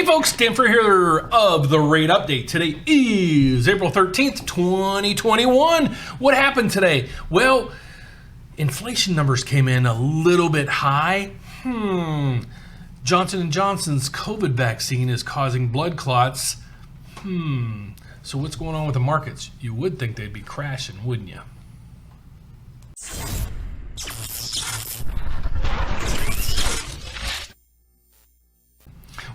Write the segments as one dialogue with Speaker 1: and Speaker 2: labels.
Speaker 1: Hey folks, Dan Frio here of the Rate Update. Today is April 13th, 2021. What happened today? Well, inflation numbers came in a little bit high. Johnson & Johnson's COVID vaccine is causing blood clots. So what's going on with the markets? You would think they'd be crashing, wouldn't you?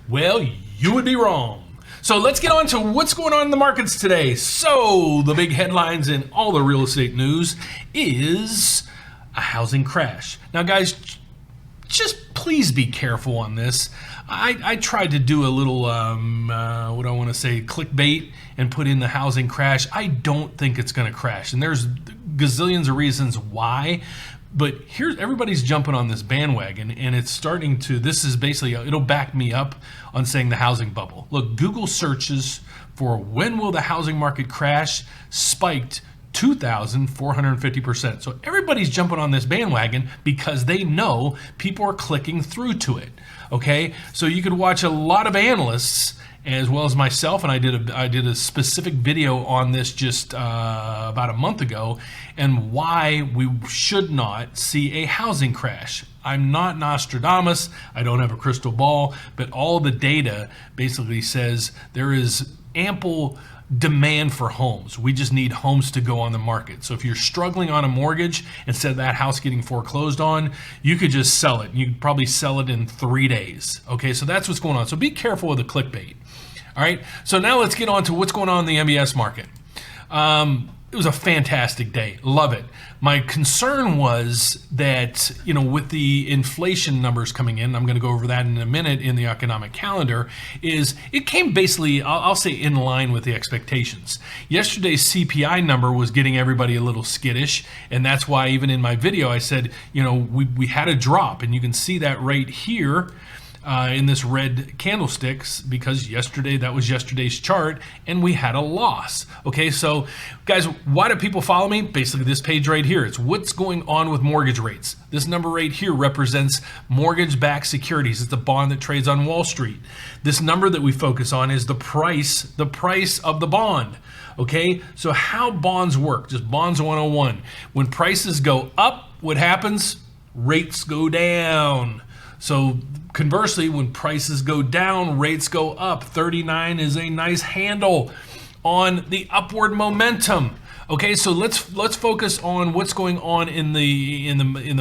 Speaker 1: Well, you would be wrong. So let's get on to what's going on in the markets today. So the big headlines in all the real estate news is a housing crash. Now guys, just please be careful on this. I tried to do a little, what I want to say, clickbait and put in the housing crash. I don't think it's going to crash. And there's gazillions of reasons why. But here's everybody's jumping on this bandwagon, and it's starting to, this is basically, it'll back me up on saying the housing bubble. Look, Google searches for when will the housing market crash spiked 2,450%. So everybody's jumping on this bandwagon because they know people are clicking through to it. Okay, so you could watch a lot of analysts as well as myself, and I did a specific video on this just about a month ago, and why we should not see a housing crash. I'm not Nostradamus, I don't have a crystal ball, but all the data basically says there is ample demand for homes. We just need homes to go on the market. So if you're struggling on a mortgage, instead of that house getting foreclosed on, you could just sell it. You could probably sell it in 3 days. Okay, so that's what's going on. So be careful with the clickbait. All right, so now let's get on to what's going on in the MBS market. It was a fantastic day. Love it. My concern was that, with the inflation numbers coming in, I'm going to go over that in a minute in the economic calendar, is it came basically, I'll say, in line with the expectations. Yesterday's CPI number was getting everybody a little skittish, and that's why even in my video I said, we had a drop, and you can see that right here. In this red candlesticks, because that was yesterday's chart, and we had a loss. Okay, so guys, why do people follow me? Basically this page right here, it's what's going on with mortgage rates. This number right here represents mortgage-backed securities. It's the bond that trades on Wall Street. This number that we focus on is the price of the bond. Okay, so how bonds work, just bonds 101. When prices go up, what happens? Rates go down. So conversely, when prices go down, rates go up. 39 is a nice handle on the upward momentum. Okay, so let's focus on what's going on in the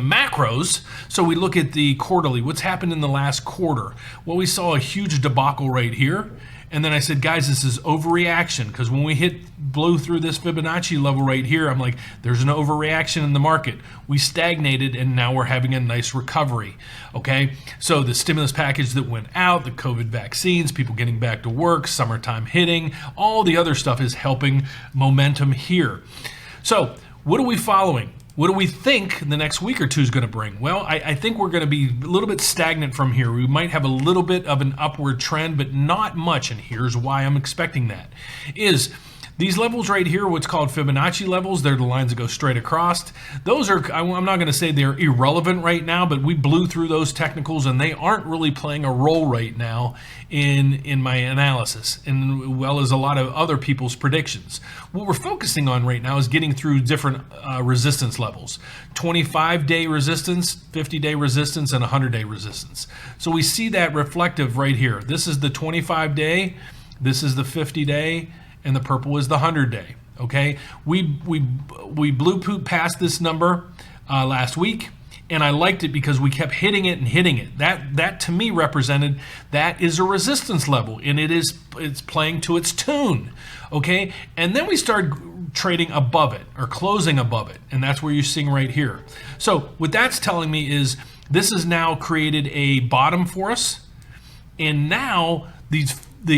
Speaker 1: macros. So we look at the quarterly. What's happened in the last quarter? Well, we saw a huge debacle right here. And then I said, guys, this is overreaction, because when we blew through this Fibonacci level right here, I'm like, there's an overreaction in the market. We stagnated, and now we're having a nice recovery. Okay, so the stimulus package that went out, the COVID vaccines, people getting back to work, summertime hitting, all the other stuff is helping momentum here. So what are we following? What do we think the next week or two is going to bring? Well, I think we're going to be a little bit stagnant from here. We might have a little bit of an upward trend, but not much. And here's why I'm expecting that. Is these levels right here, what's called Fibonacci levels, they're the lines that go straight across. Those are, I'm not going to say they're irrelevant right now, but we blew through those technicals, and they aren't really playing a role right now in my analysis, and well as a lot of other people's predictions. What we're focusing on right now is getting through different resistance levels. 25-day resistance, 50-day resistance, and 100-day resistance. So we see that reflective right here. This is the 25-day, this is the 50-day, and the purple is the 100-day. Okay, we blew poop past this number last week, and I liked it because we kept hitting it and hitting it. That to me represented that is a resistance level, and it's playing to its tune. Okay, and then we started trading above it or closing above it, and that's where you're seeing right here. So what that's telling me is this has now created a bottom for us, and now the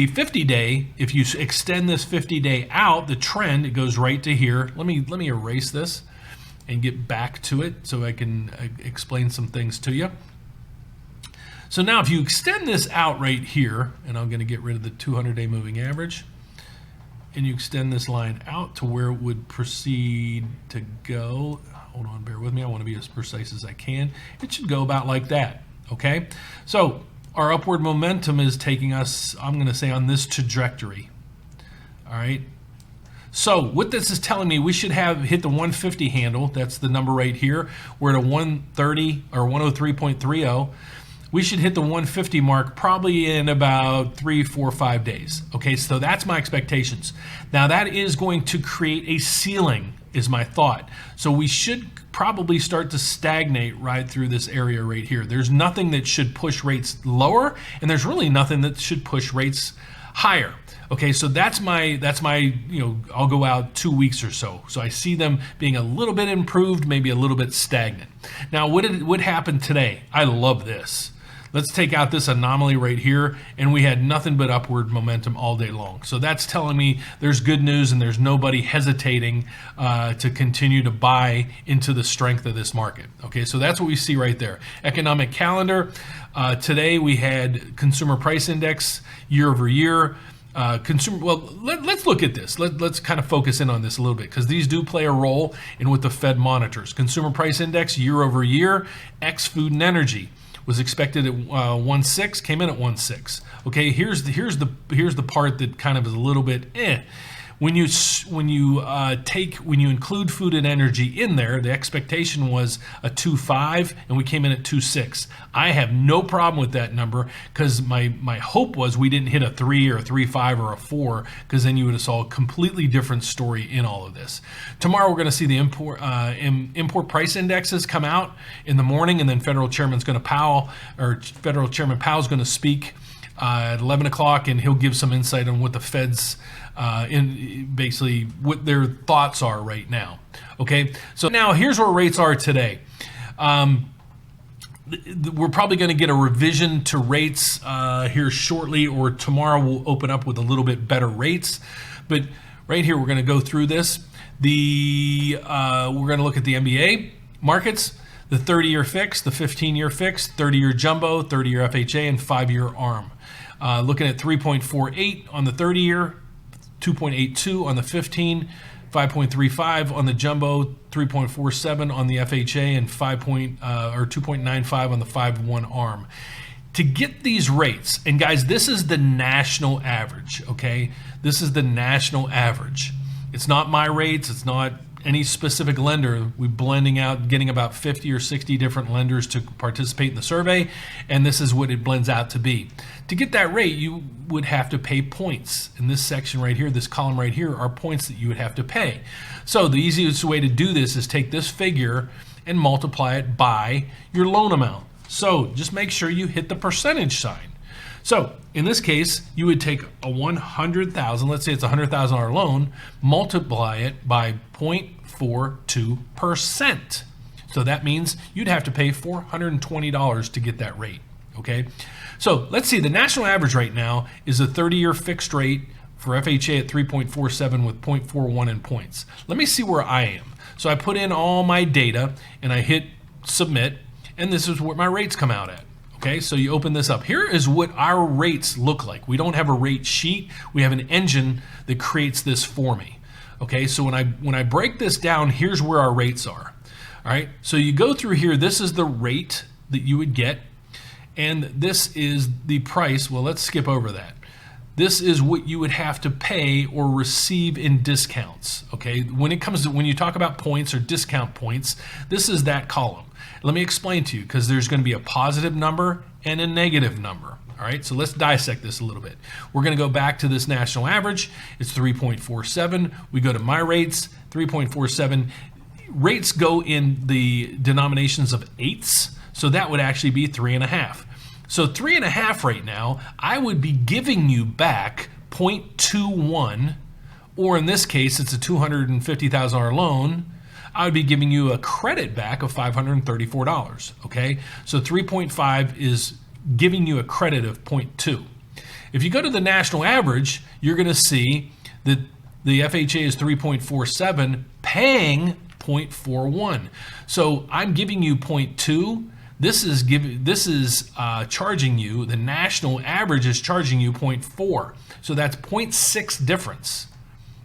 Speaker 1: 50-day, if you extend this 50-day out, the trend, it goes right to here. Let me erase this and get back to it so I can explain some things to you. So now if you extend this out right here, and I'm going to get rid of the 200-day moving average, and you extend this line out to where it would proceed to go. Hold on, bear with me. I want to be as precise as I can. It should go about like that, okay? So our upward momentum is taking us, I'm going to say, on this trajectory. All right. So what this is telling me, we should have hit the 150 handle. That's the number right here. We're at a 130 or 103.30. We should hit the 150 mark probably in about 3, 4, 5 days. Okay, so that's my expectations. Now that is going to create a ceiling, is my thought. So we should probably start to stagnate right through this area right here. There's nothing that should push rates lower, and there's really nothing that should push rates higher. Okay, so that's my, I'll go out 2 weeks or so. So I see them being a little bit improved, maybe a little bit stagnant. Now, what happened today? I love this. Let's take out this anomaly right here, and we had nothing but upward momentum all day long. So that's telling me there's good news and there's nobody hesitating to continue to buy into the strength of this market. Okay, so that's what we see right there. Economic calendar. Today we had consumer price index year over year. Let's look at this. Let's kind of focus in on this a little bit, because these do play a role in what the Fed monitors. Consumer price index year over year, ex food and energy, was expected at 1.6, came in at 1.6. Okay, here's the part that kind of is a little bit When you include food and energy in there, the expectation was a 2.5, and we came in at 2.6. I have no problem with that number, because my hope was we didn't hit a 3 or a 3.5 or a 4, because then you would have saw a completely different story in all of this. Tomorrow we're going to see the import price indexes come out in the morning, and then Federal Chairman Powell is going to speak at 11 o'clock, and he'll give some insight on what the Fed's in basically what their thoughts are right now. Okay, so now here's where rates are today. We're probably going to get a revision to rates here shortly, or tomorrow we'll open up with a little bit better rates. But right here, we're going to go through this. We're going to look at the MBA markets, the 30-year fix, the 15-year fix, 30-year jumbo, 30-year FHA, and 5-year ARM. Looking at 3.48 on the 30-year, 2.82 on the 15, 5.35 on the jumbo, 3.47 on the FHA, and 2.95 on the 5-1 ARM. To get these rates, and guys, this is the national average, okay? This is the national average. It's not my rates, it's not any specific lender. We're blending out, getting about 50 or 60 different lenders to participate in the survey, and this is what it blends out to be. To get that rate, you would have to pay points. In this section right here, this column right here, are points that you would have to pay. So the easiest way to do this is take this figure and multiply it by your loan amount. So just make sure you hit the percentage sign. So in this case, you would take a 100,000, let's say it's a $100,000 loan, multiply it by 0.42%. So that means you'd have to pay $420 to get that rate, okay? So let's see, the national average right now is a 30-year fixed rate for FHA at 3.47 with 0.41 in points. Let me see where I am. So I put in all my data and I hit submit, and this is what my rates come out at. Okay, so you open this up. Here is what our rates look like. We don't have a rate sheet. We have an engine that creates this for me. Okay, so when I break this down, here's where our rates are. All right, so you go through here. This is the rate that you would get, and this is the price. Well, let's skip over that. This is what you would have to pay or receive in discounts. Okay, when you talk about points or discount points, this is that column. Let me explain to you, because there's going to be a positive number and a negative number. All right, so let's dissect this a little bit. We're going to go back to this national average. It's 3.47. We go to my rates, 3.47. Rates go in the denominations of eighths, so that would actually be 3.5. So 3.5 right now, I would be giving you back 0.21, or in this case, it's a $250,000 loan. I would be giving you a credit back of $534, okay? So 3.5 is giving you a credit of 0.2. If you go to the national average, you're gonna see that the FHA is 3.47, paying 0.41. So I'm giving you 0.2. This is charging you, the national average is charging you 0.4. So that's 0.6 difference.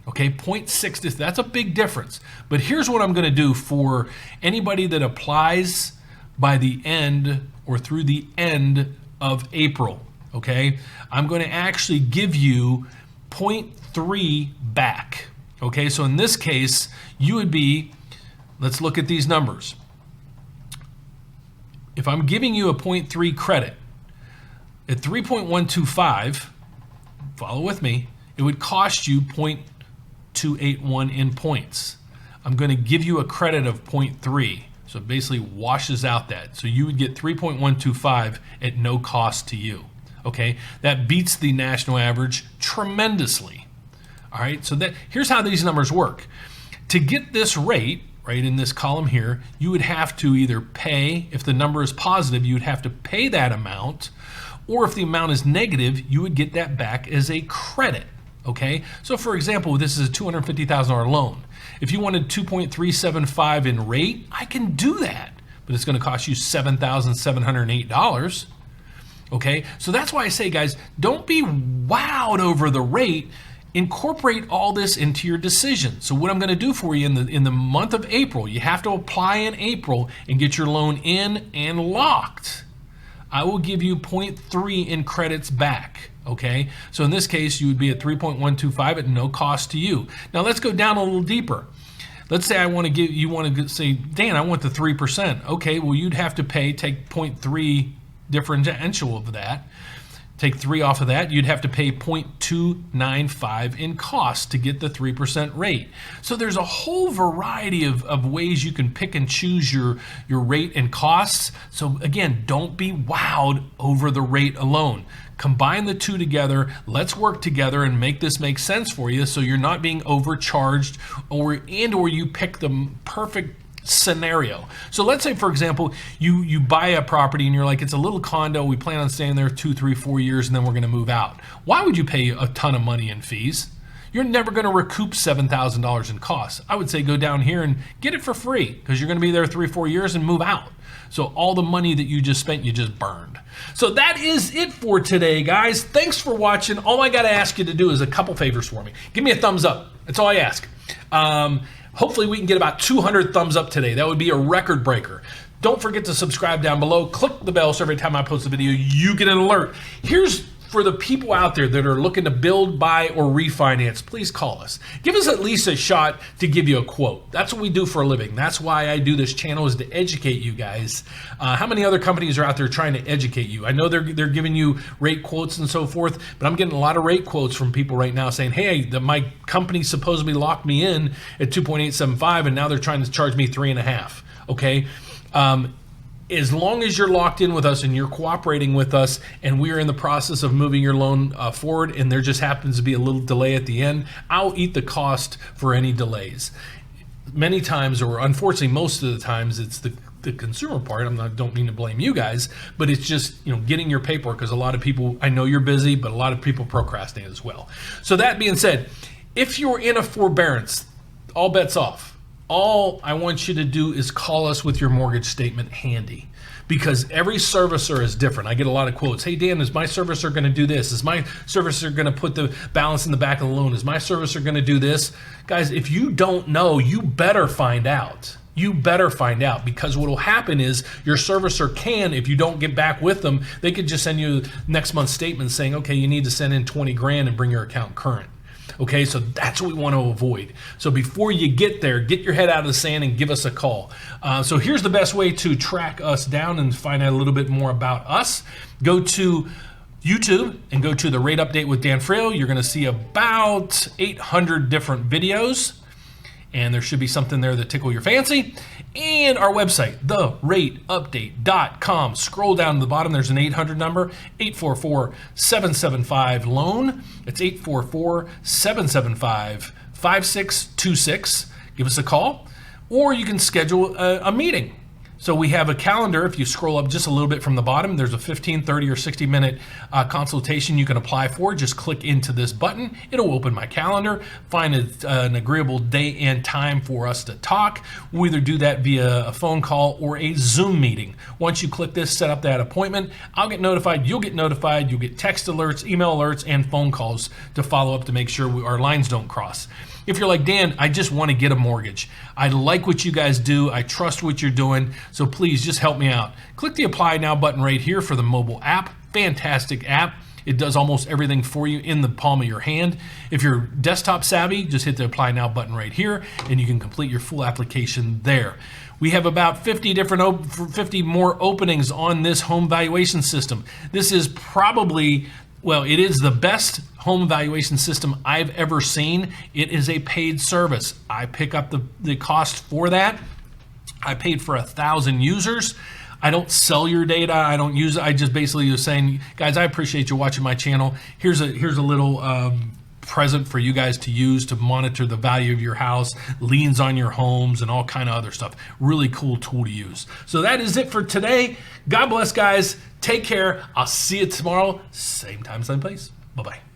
Speaker 1: Okay, 0.6, that's a big difference. But here's what I'm going to do for anybody that applies by the end or through the end of April, okay, I'm going to actually give you 0.3 back. Okay, so in this case, you would be, let's look at these numbers. If I'm giving you a 0.3 credit at 3.125, follow with me, it would cost you 0.281 in points. I'm going to give you a credit of 0.3. So it basically washes out that. So you would get 3.125 at no cost to you. Okay, that beats the national average tremendously. All right, so here's how these numbers work. To get this rate, right in this column here, you would have to either pay, if the number is positive, you would have to pay that amount, or if the amount is negative, you would get that back as a credit. Okay, so for example, this is a $250,000 loan. If you wanted 2.375 in rate, I can do that, but it's going to cost you $7,708. Okay, so that's why I say, guys, don't be wowed over the rate. Incorporate all this into your decision. So what I'm going to do for you in the month of April, you have to apply in April and get your loan in and locked. I will give you 0.3 in credits back. Okay, so in this case, you would be at 3.125 at no cost to you. Now let's go down a little deeper. Let's say you want to say, Dan, I want the 3%. Okay, well, you'd have to take 0.3 differential of that. Take 3 off of that, you'd have to pay 0.295 in cost to get the 3% rate. So there's a whole variety of ways you can pick and choose your rate and costs. So again, don't be wowed over the rate alone. Combine the two together. Let's work together and make this make sense for you so you're not being overcharged or you pick the perfect scenario. So let's say, for example, you buy a property and you're like, it's a little condo, we plan on staying there 2, 3, 4 years and then we're going to move out. Why would you pay a ton of money in fees? You're never going to recoup $7,000 in costs. I would say go down here and get it for free because you're going to be there 3, 4 years and move out. So all the money that you just spent, you just burned. So that is it for today, guys. Thanks for watching. All I got to ask you to do is a couple favors for me. Give me a thumbs up. That's all I ask. Hopefully we can get about 200 thumbs up today. That would be a record breaker. Don't forget to subscribe down below. Click the bell so every time I post a video, you get an alert. Here's for the people out there that are looking to build, buy, or refinance, please call us. Give us at least a shot to give you a quote. That's what we do for a living. That's why I do this channel, is to educate you guys. How many other companies are out there trying to educate you? I know they're giving you rate quotes and so forth, but I'm getting a lot of rate quotes from people right now saying, hey, my company supposedly locked me in at 2.875 and now they're trying to charge me 3.5. Okay. As long as you're locked in with us and you're cooperating with us and we're in the process of moving your loan forward and there just happens to be a little delay at the end, I'll eat the cost for any delays. Many times, or unfortunately most of the times, it's the consumer part. Don't mean to blame you guys, but it's just getting your paperwork, because a lot of people, I know you're busy, but a lot of people procrastinate as well. So that being said, if you're in a forbearance, all bets off. All I want you to do is call us with your mortgage statement handy, because every servicer is different. I get a lot of quotes. Hey, Dan, is my servicer going to do this? Is my servicer going to put the balance in the back of the loan? Is my servicer going to do this? Guys, if you don't know, you better find out. You better find out, because what will happen is your servicer can, if you don't get back with them, they could just send you next month's statement saying, okay, you need to send in 20 grand and bring your account current. Okay, so that's what we want to avoid. So before you get there, get your head out of the sand and give us a call. So here's the best way to track us down and find out a little bit more about us. Go to YouTube and go to the Rate Update with Dan Frio. You're going to see about 800 different videos, and there should be something there that tickle your fancy. And our website, therateupdate.com. Scroll down to the bottom, there's an 800 number, 844-775-LOAN. It's 844-775-5626. Give us a call, or you can schedule a meeting. So we have a calendar. If you scroll up just a little bit from the bottom, there's a 15, 30, or 60-minute consultation you can apply for. Just click into this button. It'll open my calendar. Find an agreeable day and time for us to talk. We'll either do that via a phone call or a Zoom meeting. Once you click this, set up that appointment. I'll get notified. You'll get notified. You'll get text alerts, email alerts, and phone calls to follow up to make sure our lines don't cross. If you're like, Dan, I just want to get a mortgage. I like what you guys do. I trust what you're doing. So please just help me out. Click the Apply Now button right here for the mobile app. fantastic app. It does almost everything for you in the palm of your hand. If you're desktop savvy, just hit the Apply Now button right here, and you can complete your full application there. We have about 50 more openings on this home valuation system. This is probably, well, it is the best home valuation system I've ever seen. It is a paid service. I pick up the cost for that. I paid for 1,000 users. I don't sell your data. I don't use it. I just basically was saying, guys, I appreciate you watching my channel. Here's a little present for you guys to use to monitor the value of your house, liens on your homes, and all kind of other stuff. Really cool tool to use. So that is it for today. God bless, guys. Take care. I'll see you tomorrow. Same time, same place. Bye-bye.